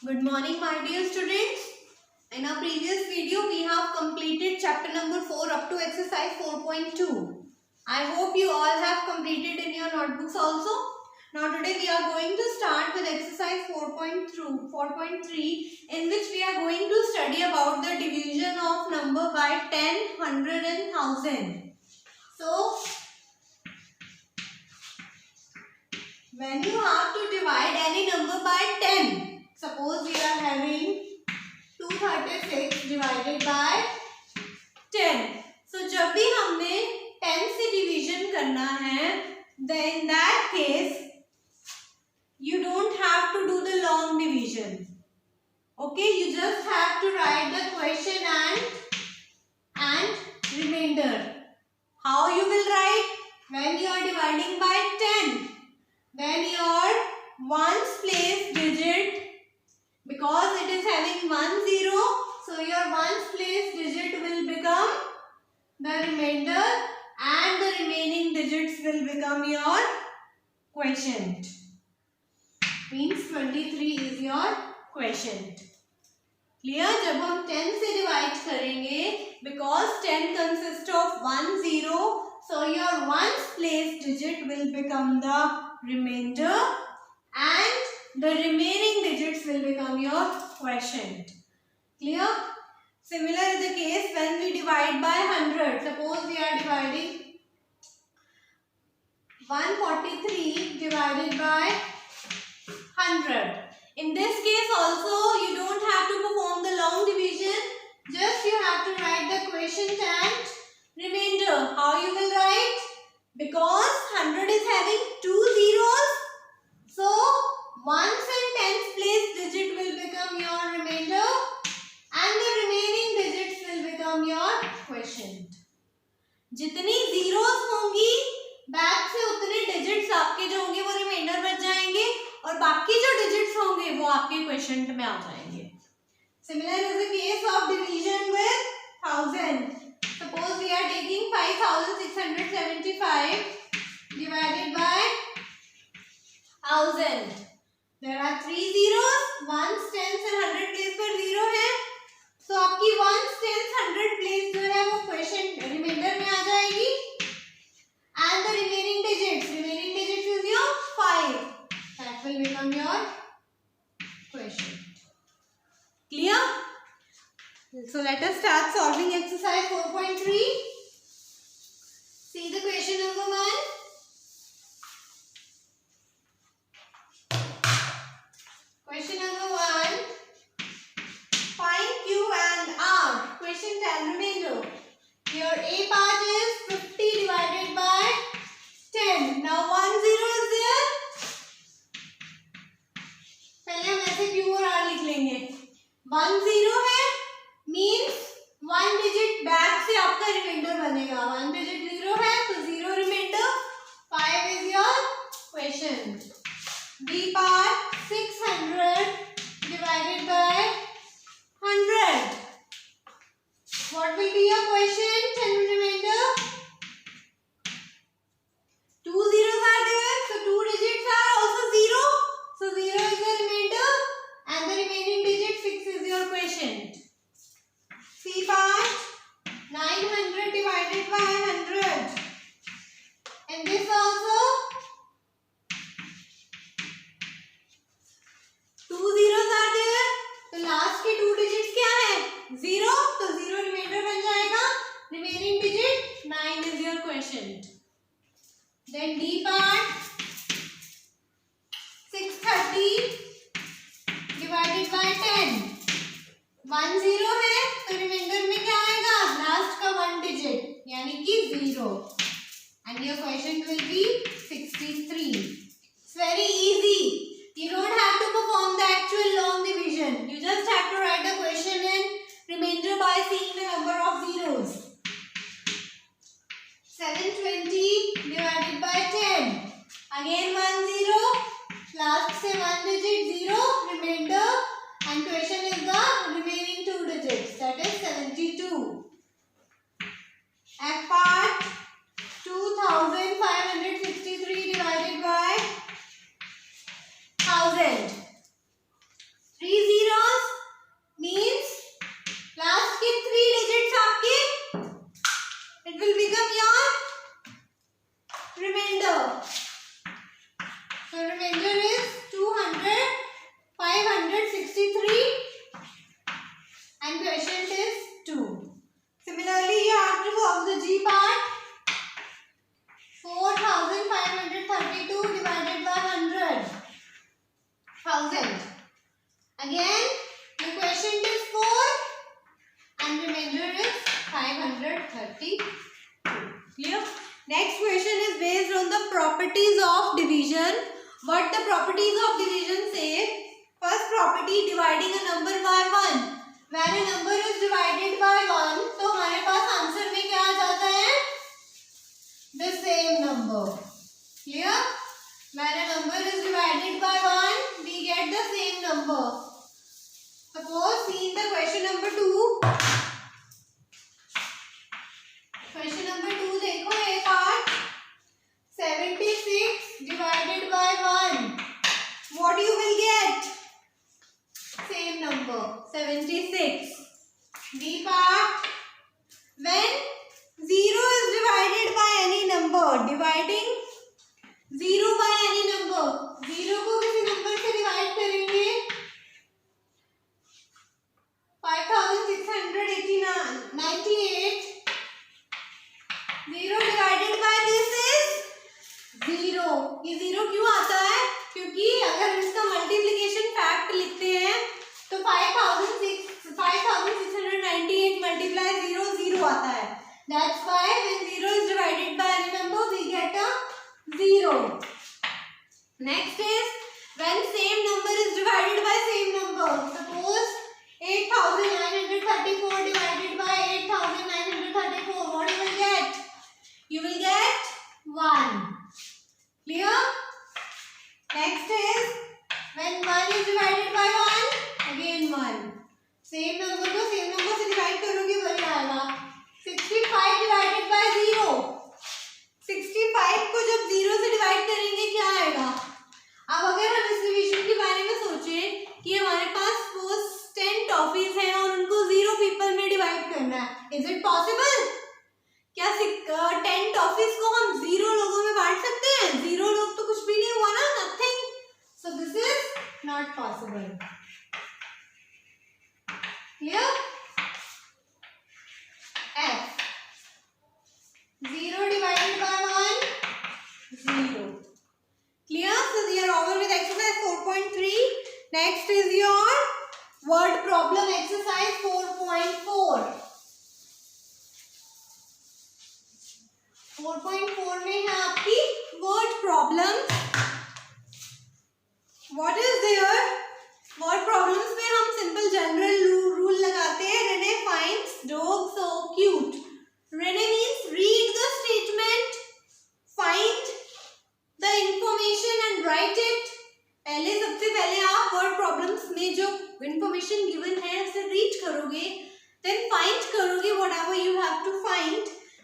Good morning, my dear students. In our previous video, we have completed chapter number 4 up to exercise 4.2. I hope you all have completed in your notebooks also. Now today we are going to start with exercise 4.3 in which we are going to study about the division of number by 10, 100 and 1000. So, when you have to divide any number by 10, suppose we are having 236 divided by 10. So जब भी हमने 10 से division करना है, then in that case you don't have to do the long division. Okay, you just have to write the question and remainder. How you will write? When you are dividing by 10, then your ones place digit, because it is having 1 0, so your ones place digit will become the remainder and the remaining digits will become your quotient. Means 23 is your quotient. Clear? जब हम 10 से divide करेंगे, because 10 consists of 1 0, so your ones place digit will become the remainder and the remaining digits will become your quotient. Clear? Similar is the case when we divide by 100. Suppose we are dividing 143 divided by 100. In this case also you don't have to perform the long division. Just you have to write the quotient and remainder. How you will write? Because 100 is having 2 zeros. So, ones and tens place digit will become your remainder and the remaining digits will become your quotient. जितनी zeros होंगी back से उतने digits आपके जो होंगे वो remainder बच जाएंगे और बाकी जो digits होंगे वो आपके quotient में आ जाएंगे. Similar is the case of division with 1000. Suppose we are taking 5675 divided by 1000. There are 3 zeros, ones, tens and 100 place पर 0 है. So आपकी ones, tens, 100 place जो है वो quotient remainder में आ जाएगी. And the remaining digits is your 5. That will become your quotient. Clear? So let us start solving exercise 4.3. See the question number 1. Question number 1. Find Q and R. Quotient and remainder. Your A part is 50 divided by 10. Now 1 0 is there. पहले हम ऐसे Q और R लिख लेंगे. 1 0 है means 1 digit back से आपका remainder बनेगा. 1 digit 0 है तो 0 remainder. 5 is your quotient. B part 600 divided by 100. What will be your quotient and remainder? 2 zeros are there, so 2 digits are also 0. So 0 is the remainder and the remaining digit 6 is your quotient. C part 900 divided by 100. And this also 2 zeros are there. तो last के 2 digits क्या है? 0. तो 0 remainder बन जाएगा. Remaining digit 9 is your quotient. Then D part 630 divided by 10. 1 0 है तो remainder में क्या आएगा? लास्ट का 1 digit यानी कि 0. And your quotient will be 63. It's very easy. You don't have to perform the actual long division. You just have to write the quotient and remainder by seeing the number of zeros. 720 divided by 10. Again 1 0. Last से 1 digit 0. Remainder and quotient is the remaining 2 digits. That is 72. F part 2563 divided by 1000. 3 0 Next question is based on the properties of division. What the properties of division say? First property, dividing a number by 1. When a number is divided by 1, तो हमारे पास answer में क्या आ जाता है? The same number. Clear? When a number is divided by 1, we get the same number. Suppose see in the question number 2. Question number 2 देखो ये part. 76 divided by 1. What you will get? Same number, 76. B part. When 0 is divided by any number, dividing 0 by any number, 0 को किसी number से divide करेंगे 5698. 0 divided by this is 0. ये 0 क्यों आता है? क्योंकि अगर इसका मल्टीप्लिकेशन फैक्ट लिखते हैं तो 5698 मल्टीप्लाई 0 0 आता है. That's why when 0 is divided by any number we get a 0. Next is when same number is divided by same number. Suppose 8934 divided by 8934. What you will get? You will get 1. Clear? Next is when 1 is divided by 1, again 1. Same number को same number से divide करोगे वही आएगा. 65 divided by 0. 65 को जब 0 से divide करेंगे क्या आएगा? अब अगर हम इस डिवीजन के बारे में सोचें कि हमारे पास सपोज 10 टॉफीज हैं और उनको 0 पीपल में डिवाइड करना है, इज इट पॉसिबल? क्या 10 टॉफीज को हम 0 लोगों में बांट सकते हैं? 0 लोग तो कुछ भी नहीं हुआ ना, nothing. So this is not possible. Clear? F 0 divided by 1 0. Clear? So we are over with exercise 4.3. Next is your word problem exercise 4.4. 4.4 में है आपकी word problems. What is there? Word problems में हम simple general rule लगाते हैं. Rene finds dog so cute. Rene means read the statement, find the information and write it. सबसे पहले आप word problems में जो information given है उसे read करोगे, then find करोगे whatever you have to find,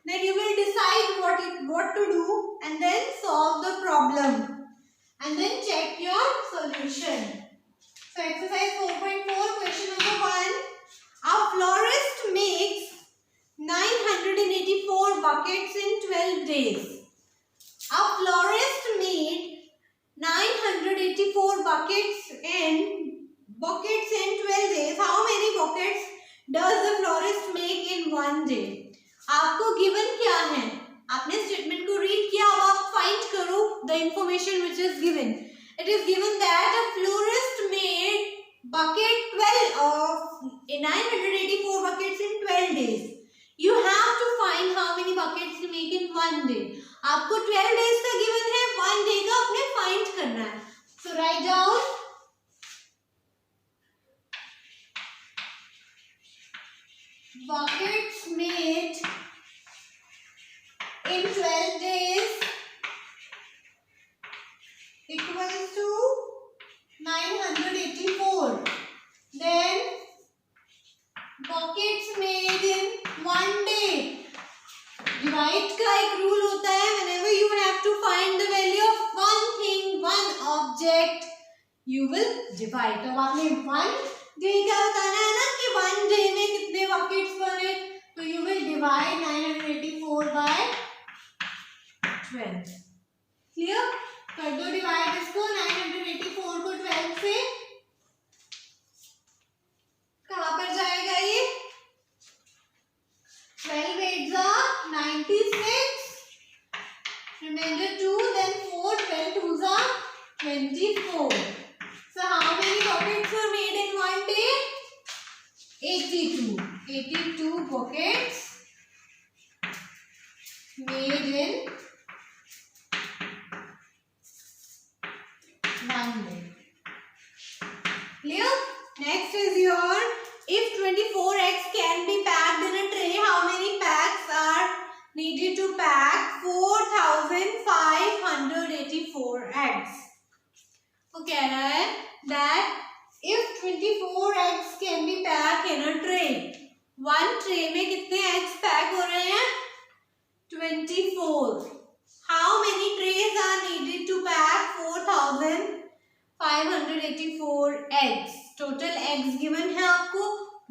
then you will decide what to do and then solve the problem and then check your solution. So exercise 4.4 question number 1. A florist makes 984 buckets in 12 days. A florist made 984 buckets in 12 days. How many buckets does the florist make in one day? आपको given क्या है? आपने statement को read किया, अब आप find करो the information which is given. It is given that a florist made bucket 984 buckets in 12 days. You have to find how many buckets to make in one day. आपको 12 days का given है, one day का अपने find करना है. So write down buckets made in 12 days equals to 984. Then buckets made in one day. Divide का एक rule होता है. Whenever you have to find the value of one thing, one object, you will divide. तो आपने one day का बताना है ना कि one day में कितने buckets बने, तो you will divide 984 by 12. Clear? कर दो divide इसको 984 को 12 से. कहाँ पर जाएगा ये? 12 8s are 96. Remainder 2, then 4. 12 2s are 24. So how many buckets were made in one day? 82. 82 buckets made in Clear? Next is your, if 24 eggs can be packed in a tray, how many packs are needed to pack 4,584 eggs? वो कह रहा है that if 24 eggs can be packed in a tray, one tray में कितने eggs pack हो रहे हैं? 24. How many trays are needed to pack 4,584 eggs? Total eggs given है आपको.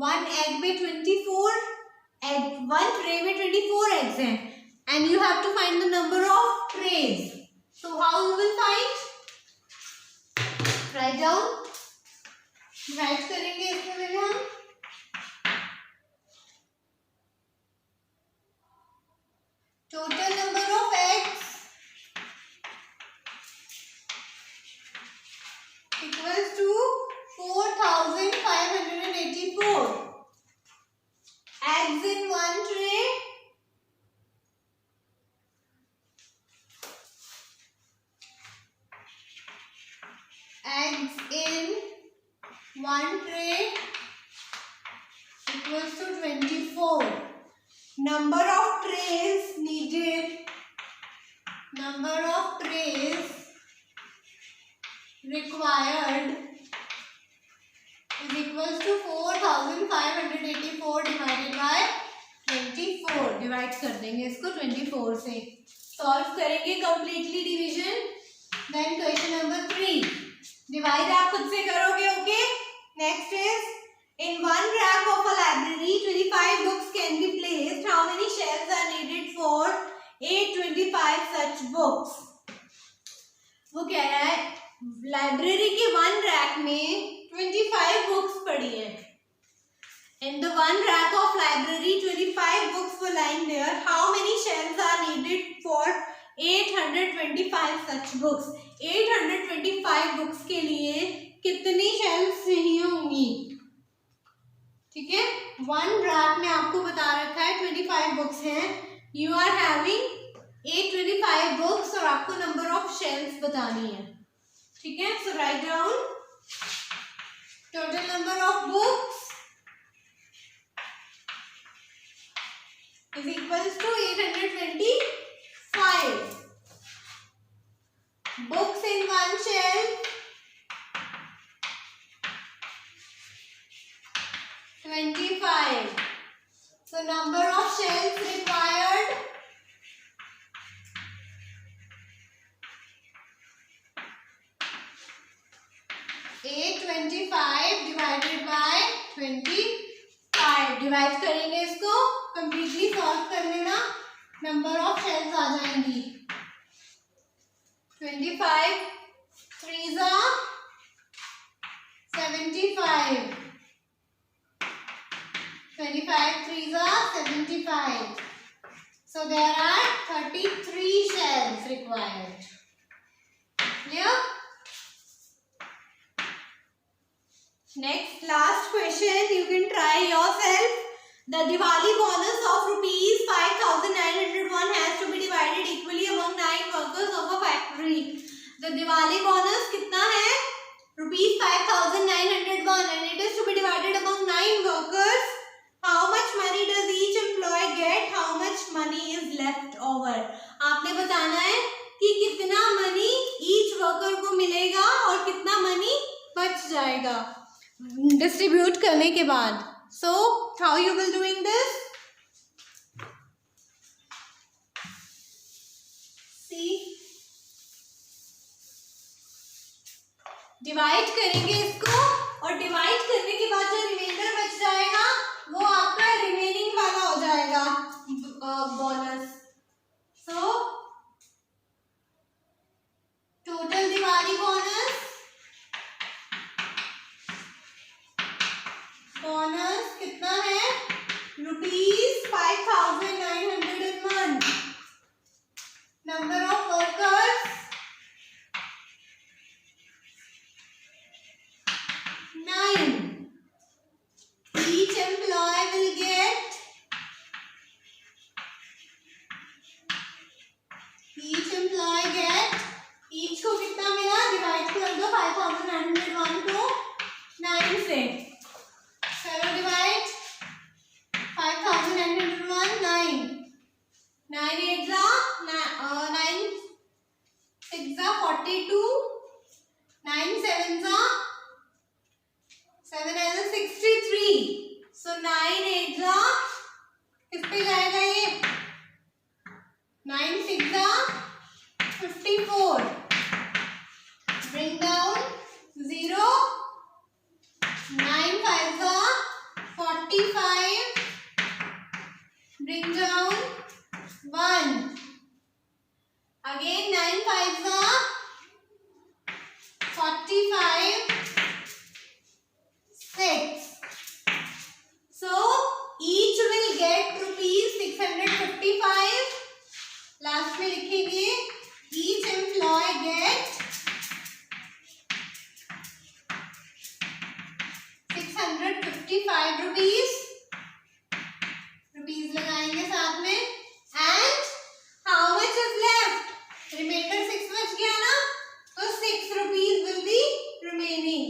One egg में 24 egg, one tray में 24 eggs हैं, and you have to find the number of trays. So how you will find? Write down. Write करेंगे इसमें मेरे हम. Total number of eggs equals to 4,584. Eggs in one tray. Eggs in one tray equals to 24. Number of trays needed. Number of trays required is equals to 4,584 divided by 24. Divide कर देंगे इसको 24 से. Solve करेंगे completely division. Then question number 3. Divide आप खुद से करोगे, okay? Next is, in one rack of a library, 25 books can be placed. How many shelves are needed for 825 such books? वो कह रहा है लाइब्रेरी के वन रैक में 25 बुक्स पड़ी है. In the one rack of library, 25 books were lying there. How many shelves are needed for 825 such books? 825 books के लिए कितनी शेल्फ्स चाहिए होंगी? ठीक है, वन रैक में आपको बता रखा है 25 बुक्स हैं. यू आर हैविंग 825 बुक्स और आपको नंबर ऑफ शेल्फ्स बतानी है. ठीक है, so write down total number of books is equals to 825. Books in one shelf, 25. So number of shelves required, 825 divided by 25. Divide करेंगे इसको, completely solve कर लेना, number of shelves आ जाएंगी. 25 3s are 75. 25 3s are 75. So there are 33 shells required. Clear? Next, last question. You can try yourself. The Diwali bonus of rupees 5,901 has to be divided equally among 9 workers of a factory. The Diwali bonus कितना है? Rupees 5,901 and it is to be divided among 9 workers. How much money does each employee get? How much money is left over? आपने बताना है कि कितना money each worker को मिलेगा और कितना मनी बच जाएगा डिस्ट्रीब्यूट करने के बाद. So, how you will doing this? See, divide करेंगे इसको और डिवाइड करने के बाद जो रिमाइंडर बच जाएगा वो आपका रिमेनिंग वाला हो जाएगा bonus. So total Diwali bonus कितना है? Rupees 5,901. Number of workers 9. 45. Bring down 1. Again 9 5s are 45. 6. So each will get rupees 655. Last में लिखेंगे each employee get 655 rupees. Rupees लगाएंगे साथ में. And how much is left? Remainder 6 बच गया ना, तो 6 rupees will be remaining.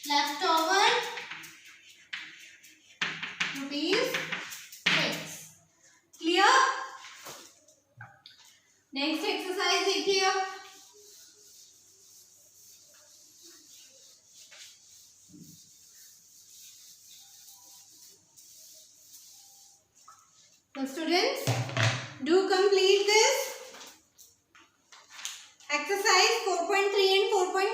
Left over rupees 6. Clear? Next exercise देखिए अब. So students, do complete this exercise 4.3 and 4.4.